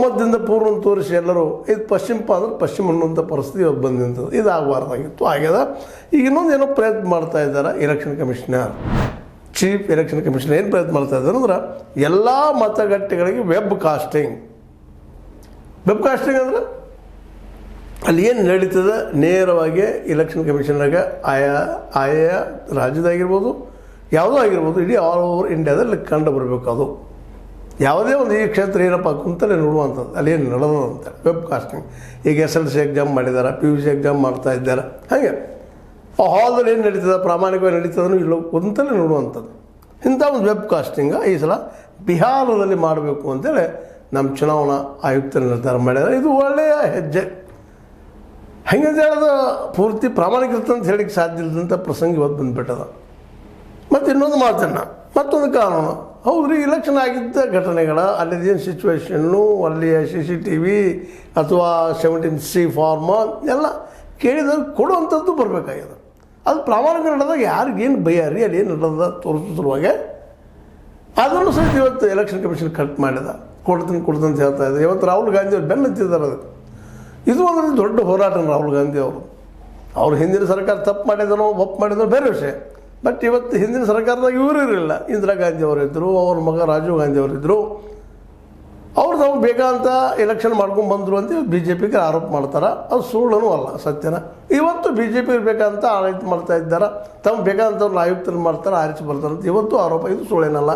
ಬಹುಮತದಿಂದ ಪೂರ್ವ ತೋರಿಸಿ ಎಲ್ಲರೂ ಇದು ಪಶ್ಚಿಮ ಅಂದ್ರೆ ಪಶ್ಚಿಮ ಅನ್ನುವಂಥ ಪರಿಸ್ಥಿತಿ ಇವತ್ತು ಬಂದು ನಿಂತದ್ದು. ಇದು ಆಗಬಾರ್ದಾಗಿತ್ತು, ಆಗ್ಯದ. ಈಗ ಇನ್ನೊಂದು ಏನೋ ಪ್ರಯತ್ನ ಮಾಡ್ತಾ ಇದ್ದಾರೆ election commissioner, chief election commissioner ಏನು ಪ್ರಯತ್ನ ಮಾಡ್ತಾ ಇದ್ದಾರೆ ಅಂದ್ರೆ ಎಲ್ಲ ಮತಗಟ್ಟೆಗಳಿಗೆ ವೆಬ್ ಕಾಸ್ಟಿಂಗ್ ಅಂದ್ರೆ ಅಲ್ಲಿ ಏನು ನಡೀತದೆ ನೇರವಾಗಿ ಎಲೆಕ್ಷನ್ ಕಮಿಷನರ್ಗೆ ಆಯಾ ರಾಜ್ಯದಾಗಿರ್ಬೋದು ಯಾವುದೋ ಆಗಿರ್ಬೋದು ಇಡೀ ಆಲ್ ಓವರ್ ಇಂಡಿಯಾದಲ್ಲಿ ಕಂಡು ಬರಬೇಕು. ಅದು ಯಾವುದೇ ಒಂದು ಈ ಕ್ಷೇತ್ರ ಏನಪ್ಪ ಕುಂತಲೇ ನೋಡುವಂಥದ್ದು ಅಲ್ಲಿ ಏನು ನಡೆದ ಅಂತ ವೆಬ್ ಕಾಸ್ಟಿಂಗ್. ಈಗ SLC ಎಕ್ಸಾಮ್ ಮಾಡಿದ್ದಾರೆ, PUC ಎಕ್ಸಾಮ್ ಮಾಡ್ತಾ ಇದ್ದಾರೆ. ಹಾಗೆ ಆ ಹಾಲ್ದಲ್ಲಿ ಏನು ನಡೀತದೆ, ಪ್ರಾಮಾಣಿಕವಾಗಿ ನಡೀತದನ್ನು ಇಲ್ಲ ಕುಂತಲೇ ನೋಡುವಂಥದ್ದು. ಇಂಥ ಒಂದು ವೆಬ್ ಕಾಸ್ಟಿಂಗ್ ಈ ಸಲ ಬಿಹಾರದಲ್ಲಿ ಮಾಡಬೇಕು ಅಂತೇಳಿ ನಮ್ಮ ಚುನಾವಣಾ ಆಯುಕ್ತರು ನಿರ್ಧಾರ ಮಾಡಿದ್ದಾರೆ. ಇದು ಒಳ್ಳೆಯ ಹೆಜ್ಜೆ. ಹಾಗಂತ ಹೇಳೋದು ಪೂರ್ತಿ ಪ್ರಾಮಾಣಿಕತೆ ಅಂತ ಹೇಳಿಕ್ಕೆ ಸಾಧ್ಯ ಇಲ್ಲದಂಥ ಪ್ರಸಂಗ ಇವತ್ತು ಬಂದುಬಿಟ್ಟದ. ಮತ್ತು ಇನ್ನೊಂದು ಮಾತನ್ನು, ಮತ್ತೊಂದು ಕಾನೂನು, ಹೌದು ರೀ, ಇಲೆಕ್ಷನ್ ಆಗಿದ್ದ ಘಟನೆಗಳ ಅಲ್ಲಿದೇನು ಸಿಚುವೇಷನ್ನು, ಅಲ್ಲಿಯ CCTV ಅಥವಾ 17C ಫಾರ್ಮ ಎಲ್ಲ ಕೇಳಿದಾಗ ಕೊಡುವಂಥದ್ದು ಬರಬೇಕಾಗ್ಯದ. ಅದು ಪ್ರಾಮಾಣಿಕ ನಡೆದಾಗ ಯಾರಿಗೇನು ಭಯ ರೀ, ಅಲ್ಲಿ ಏನು ನಡೆದ ತೋರಿಸೋ ಸಲುವಾಗಿ ಅದನ್ನು ಸಹಿತ ಇವತ್ತು ಎಲೆಕ್ಷನ್ ಕಮಿಷನ್ ಕಟ್ ಮಾಡಿದ. ಕೊಡ್ತೀನಿ ಅಂತ ಹೇಳ್ತಾ ಇದ್ದಾರೆ. ಇವತ್ತು ರಾಹುಲ್ ಗಾಂಧಿ ಅವ್ರು ಬೆನ್ನತ್ತಿದ್ದಾರೆ. ಅದಕ್ಕೆ ಇದು ಒಂದು ದೊಡ್ಡ ಹೋರಾಟ. ರಾಹುಲ್ ಗಾಂಧಿ ಅವರು ಹಿಂದಿನ ಸರ್ಕಾರ ತಪ್ಪು ಮಾಡಿದನೋ ಒಪ್ಪು ಮಾಡಿದನೋ ಬೇರೆ ವಿಷಯ. ಬಟ್ ಇವತ್ತು ಹಿಂದಿನ ಸರ್ಕಾರದಾಗ ಇವರು ಇರಲಿಲ್ಲ. ಇಂದಿರಾ ಗಾಂಧಿ ಅವರಿದ್ದರು, ಅವ್ರ ಮಗ ರಾಜೀವ್ ಗಾಂಧಿ ಅವರಿದ್ದರು. ಅವ್ರು ನಾವು ಬೇಕಂತ ಎಲೆಕ್ಷನ್ ಮಾಡ್ಕೊಂಡು ಬಂದರು ಅಂತ BJPಗೆ ಆರೋಪ ಮಾಡ್ತಾರೆ. ಅದು ಸುಳ್ಳೂ ಅಲ್ಲ, ಸತ್ಯನ. ಇವತ್ತು BJP ಬೇಕಂತ ಆಡಳಿತ ಮಾಡ್ತಾ ಇದ್ದಾರೆ, ತಮ್ಮ ಬೇಕಂತವ್ರನ್ನ ಆಯುಕ್ತರು ಮಾಡ್ತಾರೆ, ಆರಿಸಿ ಬರ್ತಾರೆ ಅಂತ ಇವತ್ತು ಆರೋಪ. ಇದು ಸುಳ್ಳೇನಲ್ಲ.